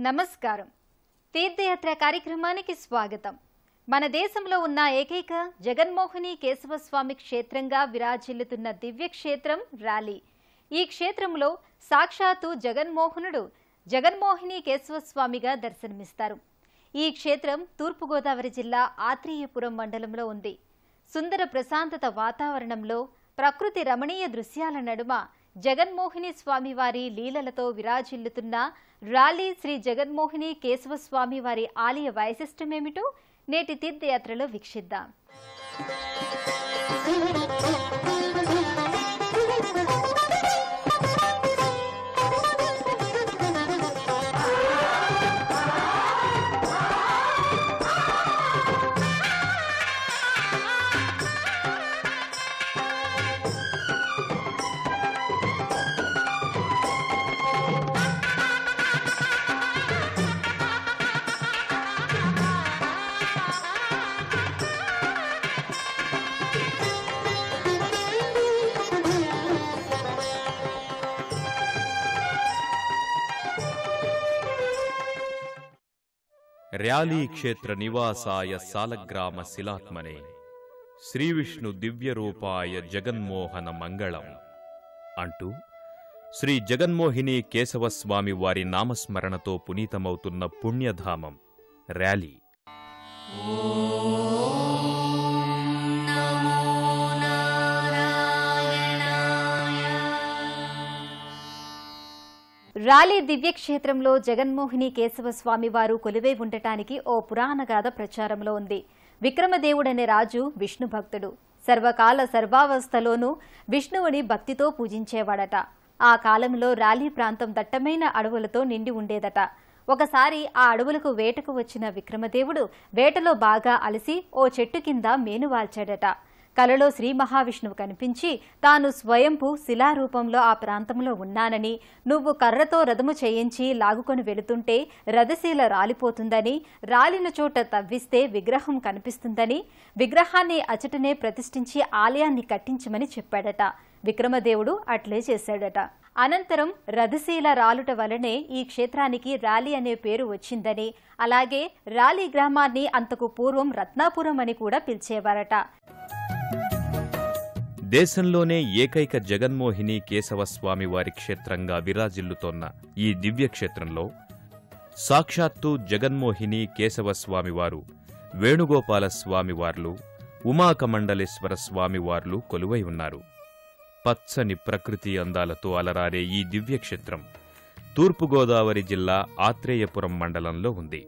నమస్కారం. తీర్థయాత్ర కార్యక్రమానికి స్వాగతం. మన దేశంలో ఉన్న ఏకైక జగన్మోహిని కేశవస్వామి క్షేత్రంగా విరాజిల్లుతున్న దివ్య క్షేత్రం రాలి. ఈ క్షేత్రంలో సాక్షాత్తు జగన్మోహనుడు జగన్మోహిని కేశవస్వామిగా దర్శనమిస్తారు. ఈ క్షేత్రం తూర్పుగోదావరి జిల్లా ఆత్రేయపురం మండలంలో ఉంది. సుందర ప్రశాంతత వాతావరణంలో ప్రకృతి రమణీయ దృశ్యాల నడుమ జగన్మోహిని స్వామివారి లీలలతో విరాజిల్లుతున్న రాలి శ్రీ జగన్మోహిని కేశవస్వామి వారి ఆలయ వైశిష్టమేమిటో నేటి తీర్థయాత్రలో వీక్షిద్దాం. ర్యాలీ క్షేత్ర నివాసాయ సాలగ్రామ శిలాత్మనే శ్రీవిష్ణు దివ్యరూపాయ జగన్మోహన మంగళం అంటూ శ్రీ జగన్మోహిని కేశవస్వామి వారి నామస్మరణతో పునీతమవుతున్న పుణ్యధామం ర్యాలీ. రాలి దివ్యక్షేత్రంలో జగన్మోహిని కేశవస్వామి వారు కొలువై ఉండటానికి ఓ పురాణగాథ ప్రచారంలో ఉంది. విక్రమదేవుడనే రాజు విష్ణు భక్తుడు. సర్వకాల సర్వావస్థలోనూ విష్ణువుని భక్తితో పూజించేవాడట. ఆ కాలంలో రాలి ప్రాంతం దట్టమైన అడవులతో నిండి ఉండేదట. ఒకసారి ఆ అడవులకు వేటకు వచ్చిన విక్రమదేవుడు వేటలో బాగా అలసి ఓ చెట్టు కింద మేనువాల్చాడట. కలలో శ్రీ మహావిష్ణువు కనిపించి తాను స్వయంభూ శిలారూపంలో ఆ ప్రాంతంలో ఉన్నానని, నువ్వు కర్రతో రథము చేయించి లాగుకొని వెళుతుంటే రథశీల రాలిపోతుందని, రాలిన చోట తవ్విస్తే విగ్రహం కనిపిస్తుందని, విగ్రహాన్ని అచటనే ప్రతిష్ఠించి ఆలయాన్ని కట్టించమని చెప్పాడట. విక్రమదేవుడు అట్లే చేశాడట. అనంతరం రథశీల రాలుట వలనే ఈ క్షేత్రానికి రాలి అనే పేరు వచ్చిందని, అలాగే రాలి గ్రామాన్ని అంతకు పూర్వం రత్నాపురం అని కూడా పిలిచేవారట. దేశంలోనే ఏకైక జగన్మోహిని కేశవస్వామి వారి క్షేత్రంగా విరాజిల్లుతోన్న ఈ దివ్యక్షేత్రంలో సాక్షాత్తు జగన్మోహిని కేశవస్వామివారు, వేణుగోపాలస్వామివార్లు, ఉమాకమండలేశ్వర స్వామివార్లు కొలువై ఉన్నారు. పచ్చని ప్రకృతి అందాలతో అలరారే ఈ దివ్యక్షేత్రం తూర్పుగోదావరి జిల్లా ఆత్రేయపురం మండలంలో ఉంది.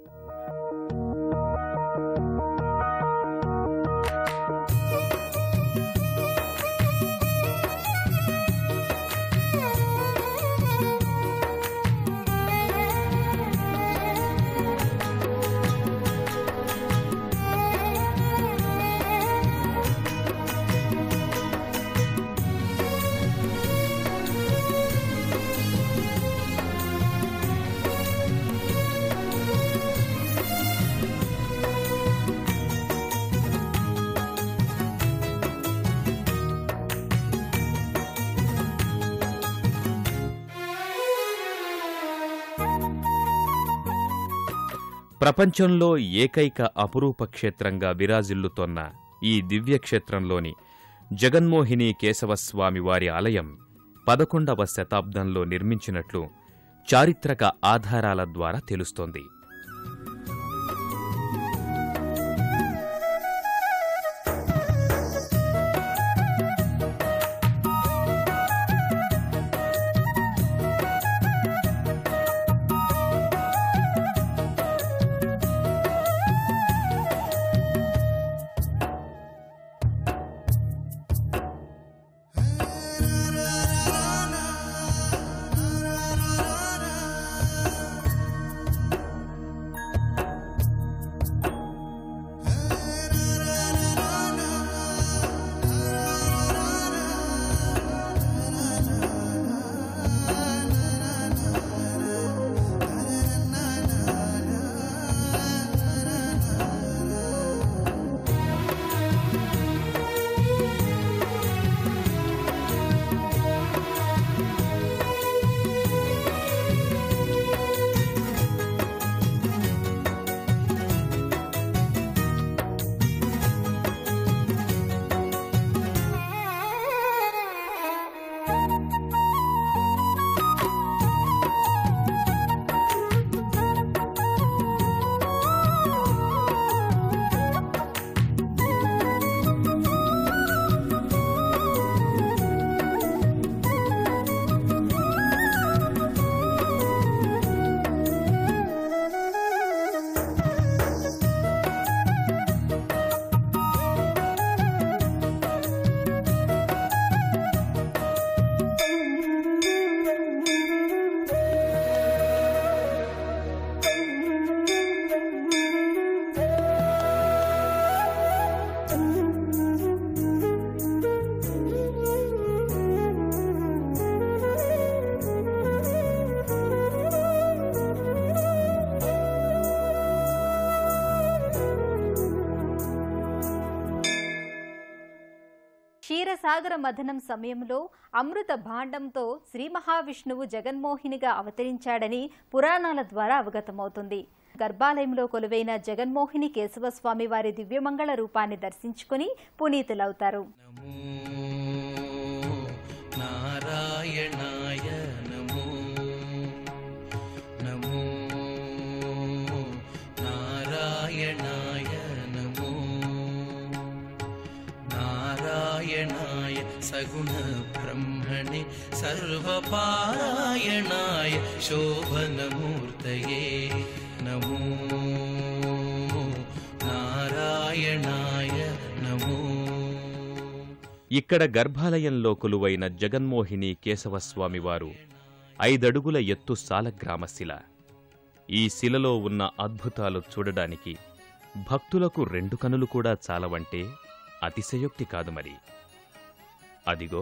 ప్రపంచంలో ఏకైక అపురూప క్షేత్రంగా విరాజిల్లుతోన్న ఈ దివ్యక్షేత్రంలోని జగన్మోహిని కేశవస్వామి వారి ఆలయం 11వ శతాబ్దంలో నిర్మించినట్లు చారిత్రక ఆధారాల ద్వారా తెలుస్తోంది. క్షీరసాగర మథనం సమయంలో అమృత భాండంతో శ్రీ మహావిష్ణువు జగన్మోహినిగా అవతరించాడని పురాణాల ద్వారా అవగతమవుతుంది. గర్భాలయంలో కొలువైన జగన్మోహిని కేశవస్వామి వారి దివ్యమంగళ రూపాన్ని దర్శించుకుని పునీతులవుతారు. నారాయణాయ నమో నమో నారాయణాయ నమో నారాయణాయ సగుణ బ్రహ్మణే సర్వపారాయణాయ శోభనమూర్తయే నమో నారాయణాయ నమో. ఇక్కడ గర్భాలయంలో కొలువైన జగన్మోహిని కేశవస్వామివారు 5 అడుగుల ఎత్తు సాలగ్రామ శిల. ఈ శిలలో ఉన్న అద్భుతాలు చూడడానికి భక్తులకు 2 కనులు కూడా చాలవంటే అతిశయోక్తి కాదు మరి. అదిగో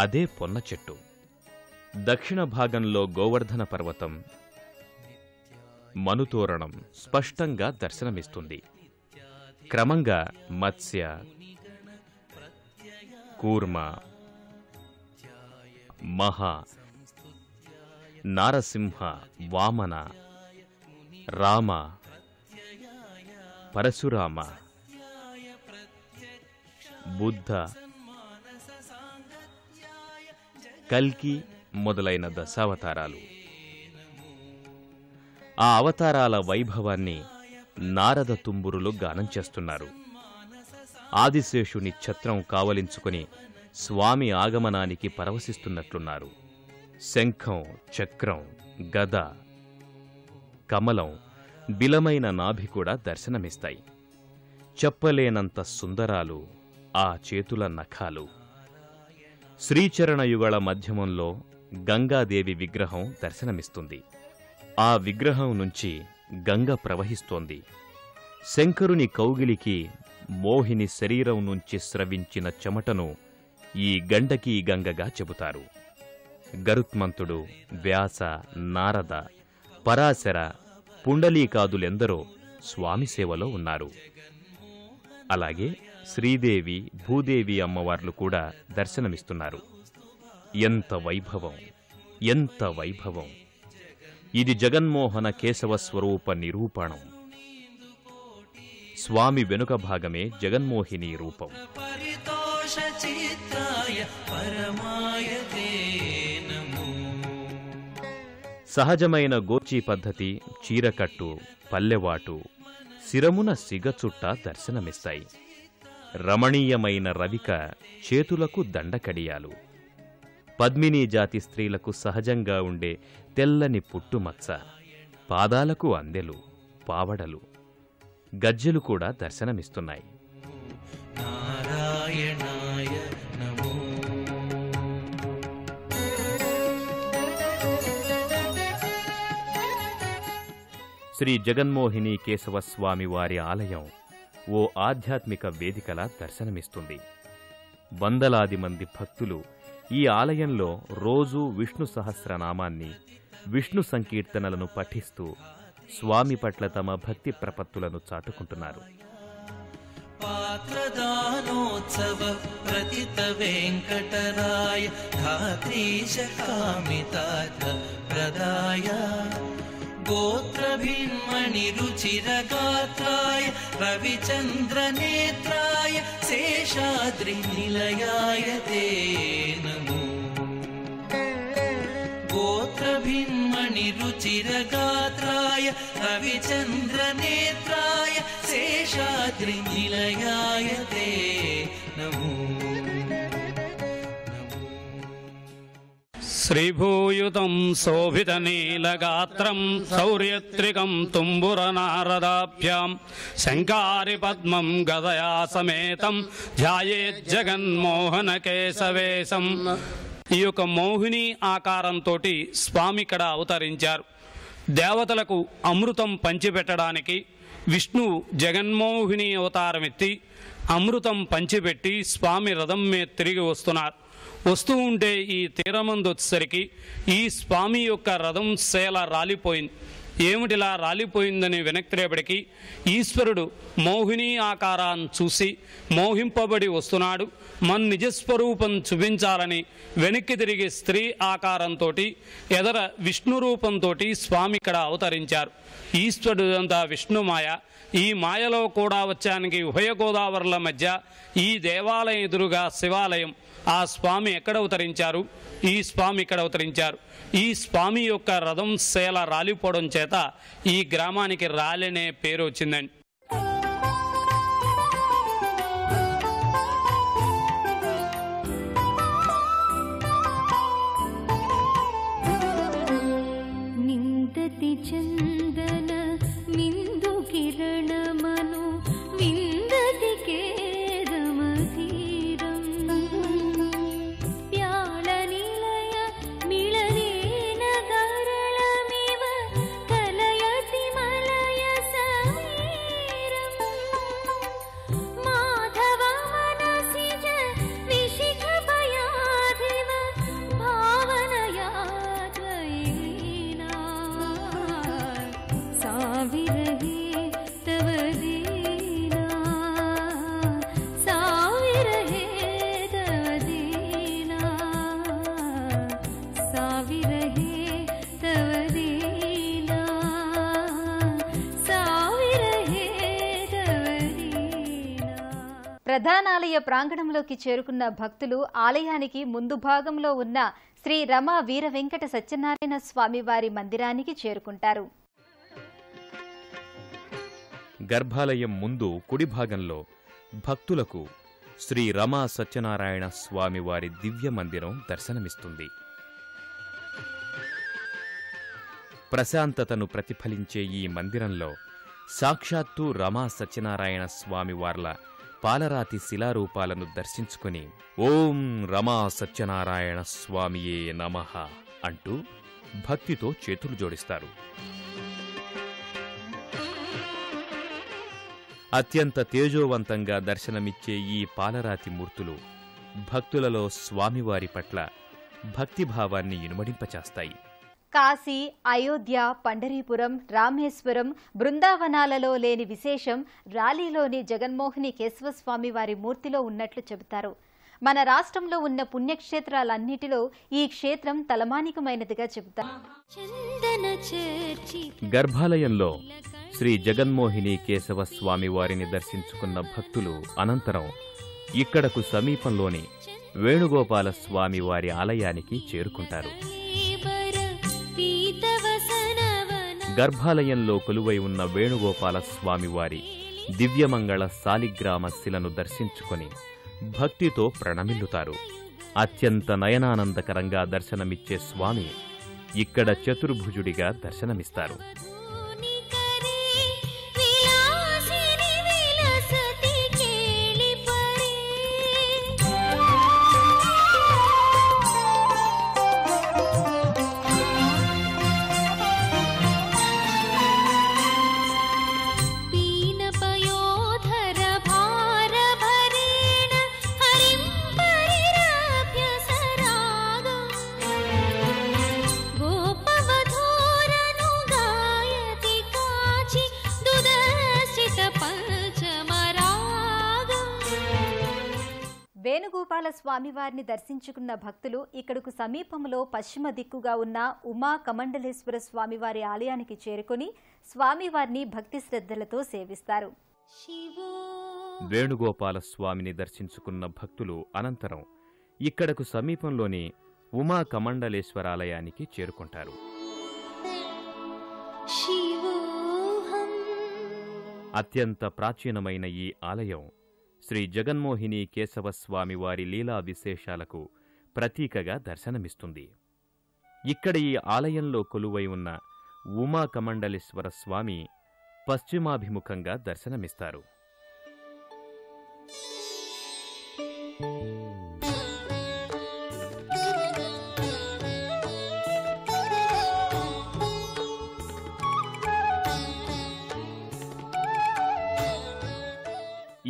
అదే పొన్న చెట్టు. దక్షిణ భాగంలో గోవర్ధన పర్వతం, మనుతోరణం స్పష్టంగా దర్శనమిస్తుంది. క్రమంగా మత్స్య, కూర్మ, మహా, నారసింహ, వామన, రామ, పరశురామ, బుద్ధ, కల్కి మొదలైన దశావతారాలు. ఆ అవతారాల వైభవాన్ని నారద తుంబురులు గానం చేస్తున్నారు. ఆదిశేషుని ఛత్రం కావలించుకుని స్వామి ఆగమనానికి పరవశిస్తున్నట్లున్నారు. శంఖం, చక్రం, గద, కమలం, బిలమైన నాభి కూడా దర్శనమిస్తాయి. చెప్పలేనంత సుందరాలు ఆ చేతుల నఖాలు. శ్రీచరణయుగళ మధ్యమంలో గంగాదేవి విగ్రహం దర్శనమిస్తుంది. ఆ విగ్రహం నుంచి గంగ ప్రవహిస్తోంది. శంకరుని కౌగిలికి మోహిని శరీరం నుంచి స్రవించిన చెమటను ఈ గండకీ గంగగా చెబుతారు. గరుత్మంతుడు, వ్యాస, నారద, పరాశర, పుండలీకాదులెందరో స్వామి సేవలో ఉన్నారు. అలాగే శ్రీదేవి, భూదేవి అమ్మవార్లు కూడా దర్శనమిస్తున్నారు. ఎంత వైభవం, ఎంత వైభవం! ఇది జగన్మోహన కేశవ స్వరూప నిరూపణం. స్వామి వెనుక భాగమే జగన్మోహిని రూపం. సహజమైన గోచీ పద్ధతి, చీరకట్టు, పల్లెవాటు, శిరమున సిగచుట్ట దర్శనమిస్తాయి. రమణీయమైన రవిక, చేతులకు దండకడియాలు. పద్మినీ జాతి స్త్రీలకు సహజంగా ఉండే తెల్లని పుట్టుమచ్చ, పాదాలకు అందెలు, పావడలు, గజ్జెలు కూడా దర్శనమిస్తున్నాయి. నారాయణాయ నమో. శ్రీ జగన్మోహిని కేశవస్వామి వారి ఆలయం ఓ ఆధ్యాత్మిక వేదికలా దర్శనమిస్తుంది. వందలాది మంది భక్తులు ఈ ఆలయంలో రోజూ విష్ణు సహస్రనామాన్ని, విష్ణు సంకీర్తనలను పఠిస్తూ స్వామి పట్ల తమ భక్తి ప్రపత్తులను చాటుకుంటున్నారు. పాత్రదానోత్సవ ప్రతిత వెంకటరాయ ధాత్రీశ కామితార్థ ప్రదాయ గోత్రభిన్మణి రుచిరగాత్రాయ రవిచంద్ర నేత్రాయ శేషాద్రి నిలయాయ తే నమో. గోత్రభిన్మణి రుచిరగాత్రాయ రవిచంద్ర నేత్రాయ శేషాద్రి నిలయాయ తే నమో. శ్రీభూయుతం శోభితనీలగాత్రం శౌర్యత్రికం తుంబురనారదాభ్యాం శంకారి పద్మం గదయా సమేతం ధ్యాయేజ్జగన్మోహన కేశవేశం. ఈ యొక్క మోహిని ఆకారంతో స్వామి ఇక్కడ అవతరించారు. దేవతలకు అమృతం పంచిపెట్టడానికి విష్ణువు జగన్మోహిని అవతారం ఎత్తి అమృతం పంచిపెట్టి స్వామి రథం మీద తిరిగి వస్తున్నారు. వస్తూ ఉంటే ఈ తీరమందు వచ్చేసరికి ఈ స్వామి యొక్క రథం శేల రాలిపోయింది. ఏమిటిలా రాలిపోయిందని వెనక్తిరేపటికి ఈశ్వరుడు మోహిని ఆకారాన్ని చూసి మోహింపబడి వస్తున్నాడు, మన నిజస్వరూపం చూపించాలని వెనక్కి తిరిగి స్త్రీ ఆకారంతో ఎదర విష్ణు రూపంతో స్వామి ఇక్కడ అవతరించారు. ఈశ్వరుడంతా విష్ణుమాయ. ఈ మాయలో కూడా వచ్చానికి ఉభయ గోదావరుల మధ్య ఈ దేవాలయం ఎదురుగా శివాలయం. ఆ స్వామి ఎక్కడ అవతరించారు? ఈ స్వామి ఇక్కడ అవతరించారు. ఈ స్వామి యొక్క రథం శేల రాలిపోవడం చేత ఈ గ్రామానికి రాలనే పేరు వచ్చిందండి. నిందతి చందన నిందు కిరణమను విందతి కేదమధీరం ప్యాళ నిలయ మిళలీన గరళమివ కలయతి మలయ సమీరం మాధవ మనసిజ విశిఖ భయాధివ భావనయా సావిరహే తవ దీనా సావిరహే తవ దీనా సావిరహే తవ దీనా సావిరహే తవ దీనా. ప్రధానాలయ ప్రాంగణంలోకి చేరుకున్న భక్తులు ఆలయానికి ముందు భాగంలో ఉన్న శ్రీ రమా వీర వెంకట సత్యనారాయణ స్వామివారి మందిరానికి చేరుకుంటారు. గర్భాలయం ముందు కుడి భాగంలో భక్తులకు శ్రీ రమా సత్యనారాయణ స్వామివారి దివ్య మందిరం దర్శనమిస్తుంది. ప్రశాంతతను ప్రతిఫలించే ఈ మందిరంలో సాక్షాత్తు రమా సత్యనారాయణ స్వామివార్ల పాలరాతి శిలారూపాలను దర్శించుకుని ఓం రమా సత్యనారాయణ స్వామియే నమః అంటూ భక్తితో చేతులు జోడిస్తారు. అత్యంత తేజోవంతంగా దర్శనమిచ్చే ఈ పాలరాతి మూర్తులు భక్తులలో స్వామివారి పట్ల భక్తిభావాన్ని ఇనుమడింపచేస్తాయి. కాశీ, అయోధ్య, పండరీపురం, రామేశ్వరం, బృందావనాలలో లేని విశేషం రాలీలోని జగన్మోహిని కేశవస్వామి వారి మూర్తిలో ఉన్నట్లు చెబుతారు. మన రాష్ట్రంలో ఉన్న పుణ్యక్షేత్రాలన్నిటిలో ఈ క్షేత్రం తలమానికమైనదిగా చెబుతారు. గర్భాలయంలో శ్రీ జగన్మోహిని కేశవస్వామి వారిని దర్శించుకున్న భక్తులు అనంతరం ఇక్కడకు సమీపంలోని వేణుగోపాల స్వామి వారి ఆలయానికి చేరుకుంటారు. గర్భాలయంలో కొలువై ఉన్న వేణుగోపాల స్వామివారి దివ్యమంగళ శాలిగ్రామ శిలను దర్శించుకొని భక్తితో ప్రణమిల్లుతారు. అత్యంత నయనానందకరంగా దర్శనమిచ్చే స్వామి ఇక్కడ చతుర్భుజుడిగా దర్శనమిస్తారు. వేణుగోపాల స్వామివారిని దర్శించుకున్న భక్తులు ఇక్కడకు సమీపంలో పశ్చిమ దిక్కుగా ఉన్న ఉమా కమండలేశ్వర స్వామివారి ఆలయానికి చేరుకుని స్వామివారిని భక్తి శ్రద్ధలతో సేవిస్తారు. వేణుగోపాల స్వామిని దర్శించుకున్న భక్తులు అనంతరం ఇక్కడకు సమీపంలోని ఉమా కమండలేశ్వరాలయానికి చేరుకుంటారు. అత్యంత ప్రాచీనమైన ఈ ఆలయం శ్రీ జగన్మోహిని కేశవస్వామి వారి లీలా విశేషాలకు ప్రతీకగా దర్శనమిస్తుంది. ఇక్కడ ఈ ఆలయంలో కొలువై ఉన్న ఉమా కమండలేశ్వర స్వామి పశ్చిమాభిముఖంగా దర్శనమిస్తారు.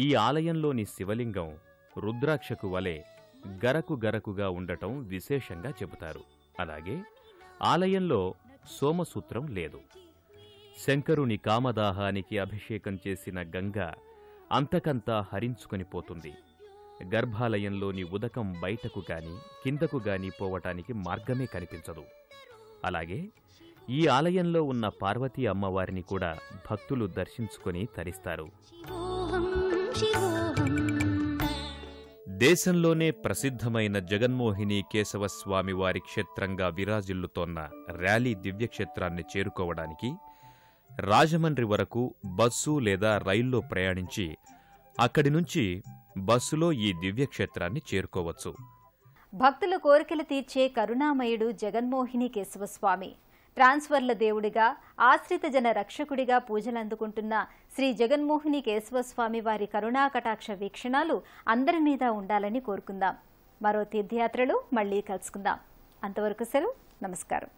ఈ ఆలయంలోని శివలింగం రుద్రాక్షకు వలె గరకుగా ఉండటం విశేషంగా చెబుతారు. అలాగే ఆలయంలో సోమసూత్రం లేదు. శంకరుని కామదాహానికి అభిషేకం చేసిన గంగ అంతకంతా హరించుకొని పోతుంది. గర్భాలయంలోని ఉదకం బయటకు గాని కిందకు గాని పోవటానికి మార్గమే కనిపించదు. అలాగే ఈ ఆలయంలో ఉన్న పార్వతీ అమ్మవారిని కూడా భక్తులు దర్శించుకొని తరిస్తారు. దేశంలోనే ప్రసిద్ధమైన జగన్మోహిని కేశవస్వామివారి క్షేత్రంగా విరాజిల్లుతోన్న ర్యాలీ దివ్యక్షేత్రాన్ని చేరుకోవడానికి రాజమండ్రి వరకు బస్సు లేదా రైల్లో ప్రయాణించి అక్కడి నుంచి బస్సులో ఈ దివ్యక్షేత్రాన్ని చేరుకోవచ్చు. భక్తుల కోరికలు తీర్చే కరుణామయుడు జగన్మోహిని కేశవస్వామి, ట్రాన్స్ఫర్ల దేవుడిగా, ఆశ్రిత జన రక్షకుడిగా పూజలందుకుంటున్న శ్రీ జగన్మోహిని కేశవస్వామి వారి కరుణాకటాక్ష వీక్షణాలు అందరి మీద ఉండాలని కోరుకుందాం. మరో తీర్థయాత్రలో మళ్లీ కలుసుకుందాం. అంతవరకు సెలవు. నమస్కారం.